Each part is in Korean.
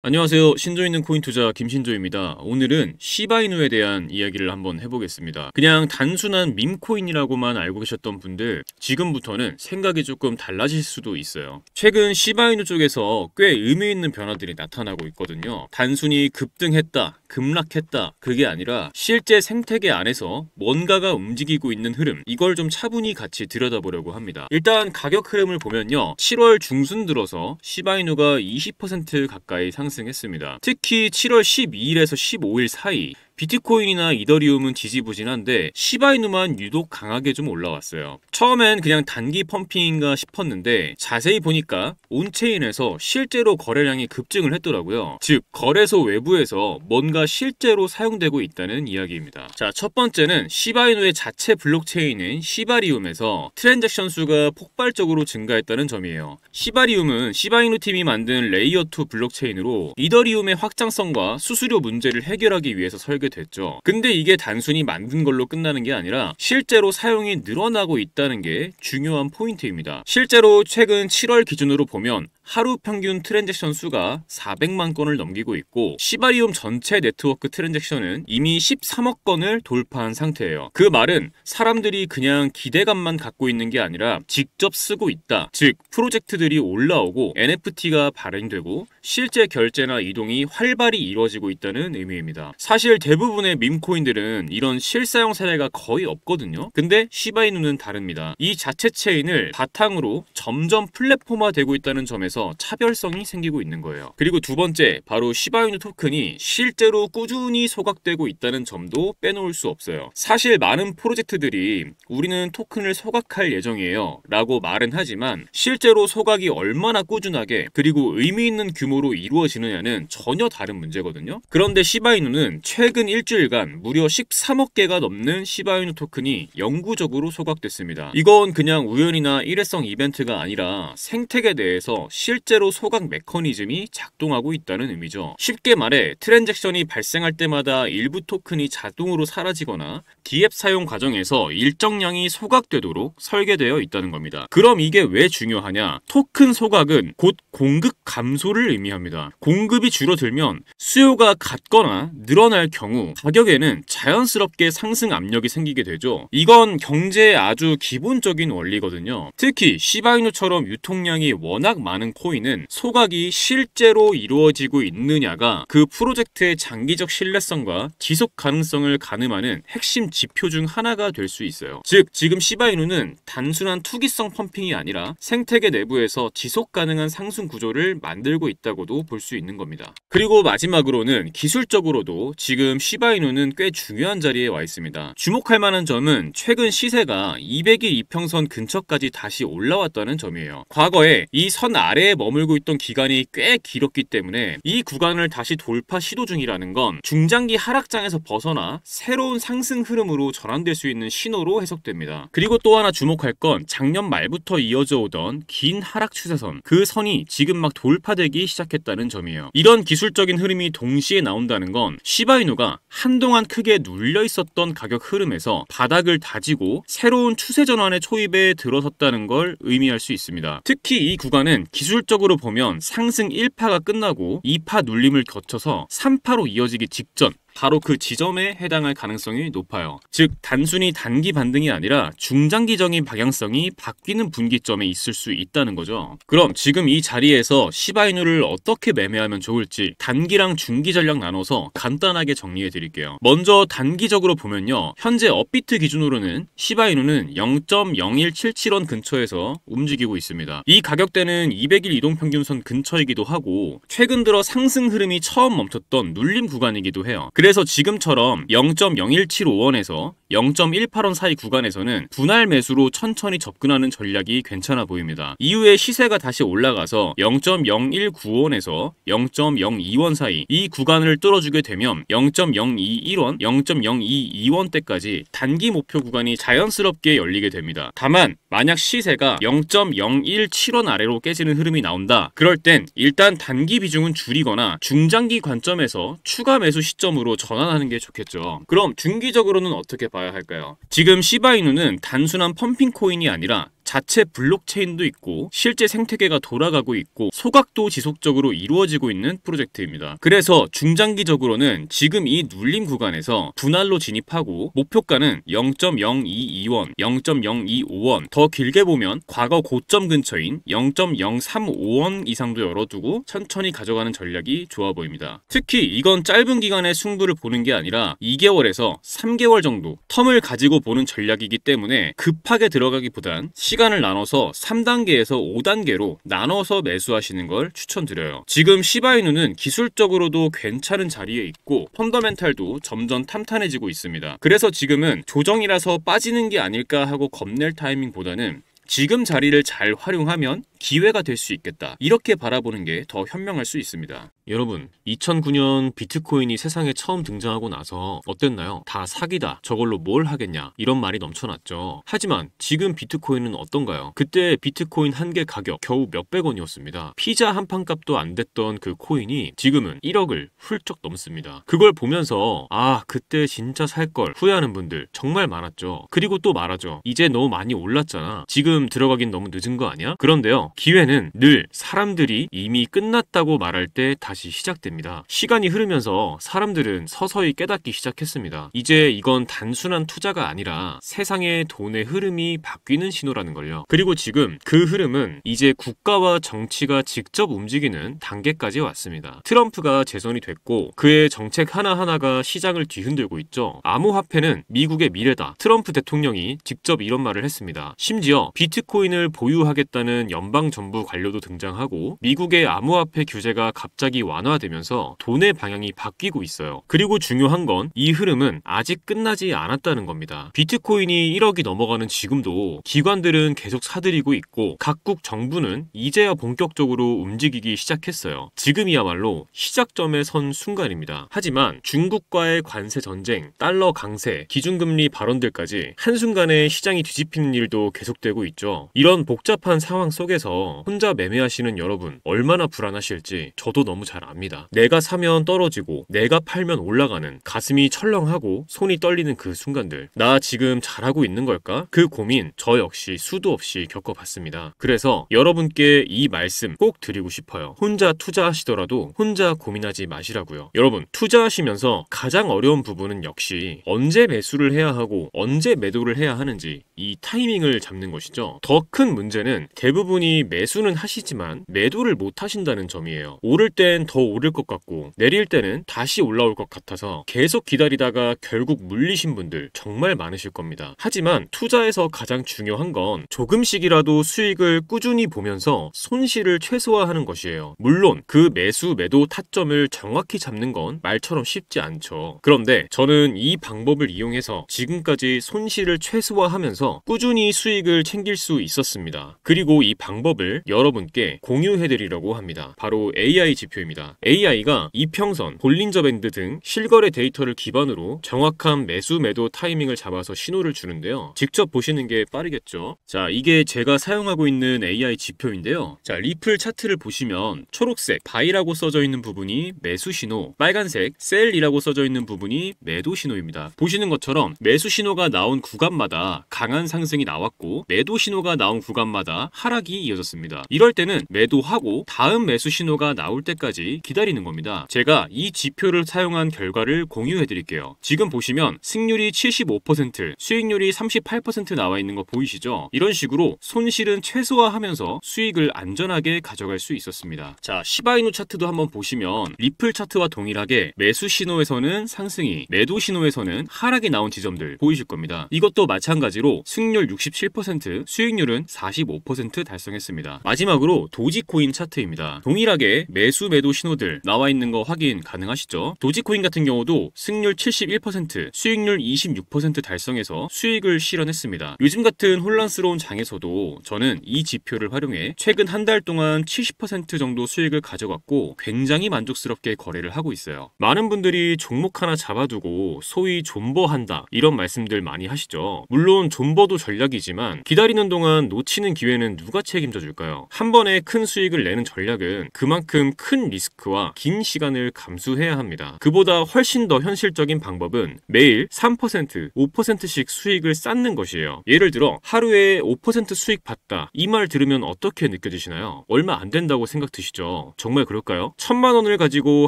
안녕하세요. 신조 있는 코인 투자 김신조입니다. 오늘은 시바이누에 대한 이야기를 한번 해보겠습니다. 그냥 단순한 밈코인이라고만 알고 계셨던 분들, 지금부터는 생각이 조금 달라질 수도 있어요. 최근 시바이누 쪽에서 꽤 의미 있는 변화들이 나타나고 있거든요. 단순히 급등했다, 급락했다, 그게 아니라 실제 생태계 안에서 뭔가가 움직이고 있는 흐름, 이걸 좀 차분히 같이 들여다보려고 합니다. 일단 가격 흐름을 보면요, 7월 중순 들어서 시바이누가 20% 가까이 상승했습니다. 특히 7월 12일에서 15일 사이 비트코인이나 이더리움은 지지부진한데 시바이누만 유독 강하게 좀 올라왔어요. 처음엔 그냥 단기 펌핑인가 싶었는데 자세히 보니까 온체인에서 실제로 거래량이 급증을 했더라고요. 즉 거래소 외부에서 뭔가 실제로 사용되고 있다는 이야기입니다. 자, 첫 번째는 시바이누의 자체 블록체인인 시바리움에서 트랜잭션 수가 폭발적으로 증가했다는 점이에요. 시바리움은 시바이누 팀이 만든 레이어2 블록체인으로 이더리움의 확장성과 수수료 문제를 해결하기 위해서 됐죠. 근데 이게 단순히 만든 걸로 끝나는 게 아니라 실제로 사용이 늘어나고 있다는 게 중요한 포인트입니다. 실제로 최근 7월 기준으로 보면 하루 평균 트랜잭션 수가 400만 건을 넘기고 있고 시바리움 전체 네트워크 트랜잭션은 이미 13억 건을 돌파한 상태예요. 그 말은 사람들이 그냥 기대감만 갖고 있는 게 아니라 직접 쓰고 있다. 즉 프로젝트들이 올라오고 NFT가 발행되고 실제 결제나 이동이 활발히 이루어지고 있다는 의미입니다. 사실 대부분의 밈코인들은 이런 실사용 사례가 거의 없거든요. 근데 시바이누는 다릅니다. 이 자체 체인을 바탕으로 점점 플랫폼화되고 있다는 점에서 차별성이 생기고 있는 거예요. 그리고 두 번째, 바로 시바이누 토큰이 실제로 꾸준히 소각되고 있다는 점도 빼놓을 수 없어요. 사실 많은 프로젝트들이 우리는 토큰을 소각할 예정이에요 라고 말은 하지만 실제로 소각이 얼마나 꾸준하게 그리고 의미 있는 규모로 이루어지느냐는 전혀 다른 문제거든요. 그런데 시바이누는 최근 일주일간 무려 13억 개가 넘는 시바이누 토큰이 영구적으로 소각됐습니다. 이건 그냥 우연이나 일회성 이벤트가 아니라 생태계 내에서 실제로 소각 메커니즘이 작동하고 있다는 의미죠. 쉽게 말해 트랜잭션이 발생할 때마다 일부 토큰이 자동으로 사라지거나 DApp 사용 과정에서 일정량이 소각되도록 설계되어 있다는 겁니다. 그럼 이게 왜 중요하냐? 토큰 소각은 곧 공급 감소를 의미합니다. 공급이 줄어들면 수요가 같거나 늘어날 경우 가격에는 자연스럽게 상승 압력이 생기게 되죠. 이건 경제의 아주 기본적인 원리거든요. 특히 시바이누처럼 유통량이 워낙 많은 코인은 소각이 실제로 이루어지고 있느냐가 그 프로젝트의 장기적 신뢰성과 지속 가능성을 가늠하는 핵심 지표 중 하나가 될 수 있어요. 즉 지금 시바이누는 단순한 투기성 펌핑이 아니라 생태계 내부에서 지속 가능한 상승 구조를 만들고 있다고도 볼 수 있는 겁니다. 그리고 마지막으로는 기술적으로도 지금 시바이누는 꽤 중요한 자리에 와 있습니다. 주목할 만한 점은 최근 시세가 200일 이평선 근처까지 다시 올라왔다는 점이에요. 과거에 이 선 아래에 머물고 있던 기간이 꽤 길었기 때문에 이 구간을 다시 돌파 시도 중이라는 건 중장기 하락장에서 벗어나 새로운 상승 흐름으로 전환될 수 있는 신호로 해석됩니다. 그리고 또 하나 주목할 건 작년 말부터 이어져 오던 긴 하락 추세선, 그 선이 지금 막 돌파되기 시작했다는 점이에요. 이런 기술적인 흐름이 동시에 나온다는 건 시바이누가 한동안 크게 눌려 있었던 가격 흐름에서 바닥을 다지고 새로운 추세 전환의 초입에 들어섰다는 걸 의미할 수 있습니다. 특히 이 구간은 기술적으로 보면 상승 1파가 끝나고 2파 눌림을 거쳐서 3파로 이어지기 직전, 바로 그 지점에 해당할 가능성이 높아요. 즉 단순히 단기 반등이 아니라 중장기적인 방향성이 바뀌는 분기점에 있을 수 있다는 거죠. 그럼 지금 이 자리에서 시바이누를 어떻게 매매하면 좋을지 단기랑 중기 전략 나눠서 간단하게 정리해 드릴게요. 먼저 단기적으로 보면요, 현재 업비트 기준으로는 시바이누는 0.0177원 근처에서 움직이고 있습니다. 이 가격대는 200일 이동평균선 근처이기도 하고 최근 들어 상승 흐름이 처음 멈췄던 눌림 구간이기도 해요. 그래서 지금처럼 0.0175원에서 0.18원 사이 구간에서는 분할 매수로 천천히 접근하는 전략이 괜찮아 보입니다. 이후에 시세가 다시 올라가서 0.019원에서 0.02원 사이 이 구간을 뚫어주게 되면 0.021원, 0.022원대까지 단기 목표 구간이 자연스럽게 열리게 됩니다. 다만 만약 시세가 0.017원 아래로 깨지는 흐름이 나온다. 그럴 땐 일단 단기 비중은 줄이거나 중장기 관점에서 추가 매수 시점으로 전환하는 게 좋겠죠. 그럼 중기적으로는 어떻게 봐야 할까요? 지금 시바이누는 단순한 펌핑 코인이 아니라 자체 블록체인도 있고 실제 생태계가 돌아가고 있고 소각도 지속적으로 이루어지고 있는 프로젝트입니다. 그래서 중장기적으로는 지금 이 눌림 구간에서 분할로 진입하고 목표가는 0.022원, 0.025원, 더 길게 보면 과거 고점 근처인 0.035원 이상도 열어두고 천천히 가져가는 전략이 좋아 보입니다. 특히 이건 짧은 기간의 승부를 보는 게 아니라 2개월에서 3개월 정도 텀을 가지고 보는 전략이기 때문에 급하게 들어가기보단 시간을 나눠서 3단계에서 5단계로 나눠서 매수하시는 걸 추천드려요. 지금 시바이누는 기술적으로도 괜찮은 자리에 있고 펀더멘탈도 점점 탄탄해지고 있습니다. 그래서 지금은 조정이라서 빠지는 게 아닐까 하고 겁낼 타이밍보다는 지금 자리를 잘 활용하면 기회가 될 수 있겠다, 이렇게 바라보는 게 더 현명할 수 있습니다. 여러분, 2009년 비트코인이 세상에 처음 등장하고 나서 어땠나요? 다 사기다, 저걸로 뭘 하겠냐, 이런 말이 넘쳐났죠. 하지만 지금 비트코인은 어떤가요? 그때 비트코인 한 개 가격 겨우 몇백 원이었습니다. 피자 한 판 값도 안 됐던 그 코인이 지금은 1억을 훌쩍 넘습니다. 그걸 보면서 아, 그때 진짜 살걸 후회하는 분들 정말 많았죠. 그리고 또 말하죠. 이제 너무 많이 올랐잖아, 지금 들어가긴 너무 늦은 거 아니야? 그런데요, 기회는 늘 사람들이 이미 끝났다고 말할 때 다시 시작됩니다. 시간이 흐르면서 사람들은 서서히 깨닫기 시작했습니다. 이제 이건 단순한 투자가 아니라 세상의 돈의 흐름이 바뀌는 신호라는 걸요. 그리고 지금 그 흐름은 이제 국가와 정치가 직접 움직이는 단계까지 왔습니다. 트럼프가 재선이 됐고 그의 정책 하나하나가 시장을 뒤흔들고 있죠. 암호화폐는 미국의 미래다, 트럼프 대통령이 직접 이런 말을 했습니다. 심지어 비트코인을 보유하겠다는 연방정부 관료도 등장하고 미국의 암호화폐 규제가 갑자기 완화되면서 돈의 방향이 바뀌고 있어요. 그리고 중요한 건 이 흐름은 아직 끝나지 않았다는 겁니다. 비트코인이 1억이 넘어가는 지금도 기관들은 계속 사들이고 있고 각국 정부는 이제야 본격적으로 움직이기 시작했어요. 지금이야말로 시작점에 선 순간입니다. 하지만 중국과의 관세 전쟁, 달러 강세, 기준금리 발언들까지 한순간에 시장이 뒤집히는 일도 계속되고 있죠. 이런 복잡한 상황 속에서 혼자 매매하시는 여러분 얼마나 불안하실지 저도 너무 잘 압니다. 내가 사면 떨어지고 내가 팔면 올라가는, 가슴이 철렁하고 손이 떨리는 그 순간들, 나 지금 잘하고 있는 걸까? 그 고민 저 역시 수도 없이 겪어봤습니다. 그래서 여러분께 이 말씀 꼭 드리고 싶어요. 혼자 투자하시더라도 혼자 고민하지 마시라고요. 여러분, 투자하시면서 가장 어려운 부분은 역시 언제 매수를 해야 하고 언제 매도를 해야 하는지 이 타이밍을 잡는 것이죠. 더 큰 문제는 대부분이 매수는 하시지만 매도를 못 하신다는 점이에요. 오를 땐 더 오를 것 같고 내릴 때는 다시 올라올 것 같아서 계속 기다리다가 결국 물리신 분들 정말 많으실 겁니다. 하지만 투자에서 가장 중요한 건 조금씩이라도 수익을 꾸준히 보면서 손실을 최소화하는 것이에요. 물론 그 매수 매도 타점을 정확히 잡는 건 말처럼 쉽지 않죠. 그런데 저는 이 방법을 이용해서 지금까지 손실을 최소화하면서 꾸준히 수익을 챙길 수 있었습니다. 그리고 이 방법을 여러분께 공유해드리려고 합니다. 바로 AI 지표입니다. AI가 이평선, 볼린저 밴드 등 실거래 데이터를 기반으로 정확한 매수 매도 타이밍을 잡아서 신호를 주는데요. 직접 보시는 게 빠르겠죠. 자, 이게 제가 사용하고 있는 AI 지표인데요. 자, 리플 차트를 보시면 초록색 바이라고 써져 있는 부분이 매수 신호, 빨간색 셀이라고 써져 있는 부분이 매도 신호입니다. 보시는 것처럼 매수 신호가 나온 구간마다 강한 상승이 나왔고 매도 신호가 나온 구간마다 하락이 이어졌습니다. 이럴 때는 매도하고 다음 매수 신호가 나올 때까지 기다리는 겁니다. 제가 이 지표를 사용한 결과를 공유해 드릴게요. 지금 보시면 승률이 75%, 수익률이 38% 나와 있는 거 보이시죠? 이런 식으로 손실은 최소화하면서 수익을 안전하게 가져갈 수 있었습니다. 자, 시바이누 차트도 한번 보시면 리플 차트와 동일하게 매수 신호에서는 상승이, 매도 신호에서는 하락이 나온 지점들 보이실 겁니다. 이것도 마찬가지로 승률 67%, 수익률은 45% 달성했습니다. 마지막으로 도지코인 차트입니다. 동일하게 매수 매도 신호들 나와 있는 거 확인 가능하시죠? 도지코인 같은 경우도 승률 71%, 수익률 26% 달성해서 수익을 실현했습니다. 요즘 같은 혼란스러운 장에서도 저는 이 지표를 활용해 최근 한 달 동안 70% 정도 수익을 가져갔고 굉장히 만족스럽게 거래를 하고 있어요. 많은 분들이 종목 하나 잡아두고 소위 존버한다 이런 말씀들 많이 하시죠. 물론 존버도 전략이지만 기다리는 있는 동안 놓치는 기회는 누가 책임져 줄까요? 한 번에 큰 수익을 내는 전략은 그만큼 큰 리스크와 긴 시간을 감수해야 합니다. 그보다 훨씬 더 현실적인 방법은 매일 3%, 5%씩 수익을 쌓는 것이에요. 예를 들어 하루에 5% 수익 봤다. 이 말 들으면 어떻게 느껴지시나요? 얼마 안 된다고 생각 드시죠? 정말 그럴까요? 1,000만 원을 가지고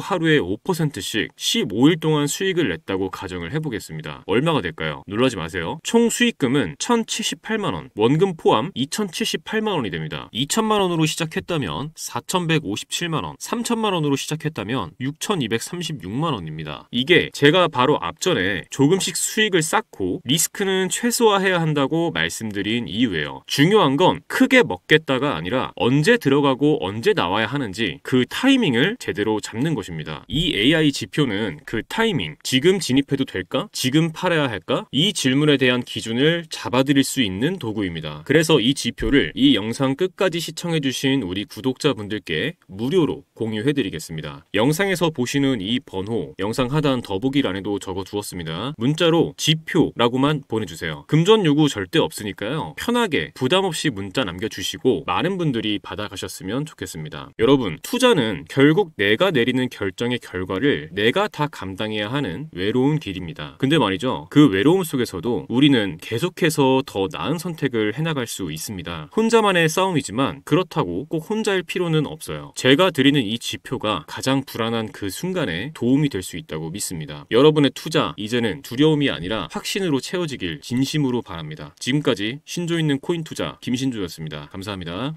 하루에 5%씩 15일 동안 수익을 냈다고 가정을 해보겠습니다. 얼마가 될까요? 놀라지 마세요. 총 수익금은 1,078만 원, 원금 포함 2,078만 원이 됩니다. 2,000만 원으로 시작했다면 4,157만 원, 3,000만 원으로 시작했다면 6,236만 원입니다. 이게 제가 바로 앞전에 조금씩 수익을 쌓고 리스크는 최소화해야 한다고 말씀드린 이유예요. 중요한 건 크게 먹겠다가 아니라 언제 들어가고 언제 나와야 하는지 그 타이밍을 제대로 잡는 것입니다. 이 AI 지표는 그 타이밍, 지금 진입해도 될까? 지금 팔아야 할까? 이 질문에 대한 기준을 잡아드릴 수 있는 도구입니다. 그래서 이 지표를 이 영상 끝까지 시청해주신 우리 구독자분들께 무료로 공유해드리겠습니다. 영상에서 보시는 이 번호, 영상 하단 더보기란에도 적어두었습니다. 문자로 지표라고만 보내주세요. 금전 요구 절대 없으니까요. 편하게 부담 없이 문자 남겨주시고 많은 분들이 받아가셨으면 좋겠습니다. 여러분, 투자는 결국 내가 내리는 결정의 결과를 내가 다 감당해야 하는 외로운 길입니다. 근데 말이죠, 그 외로움 속에서도 우리는 계속해서 더 나은 선택을 해나갈 수 있습니다. 혼자만의 싸움이지만 그렇다고 꼭 혼자일 필요는 없어요. 제가 드리는 이 지표가 가장 불안한 그 순간에 도움이 될 수 있다고 믿습니다. 여러분의 투자, 이제는 두려움이 아니라 확신으로 채워지길 진심으로 바랍니다. 지금까지 신조 있는 코인 투자 김신조였습니다. 감사합니다.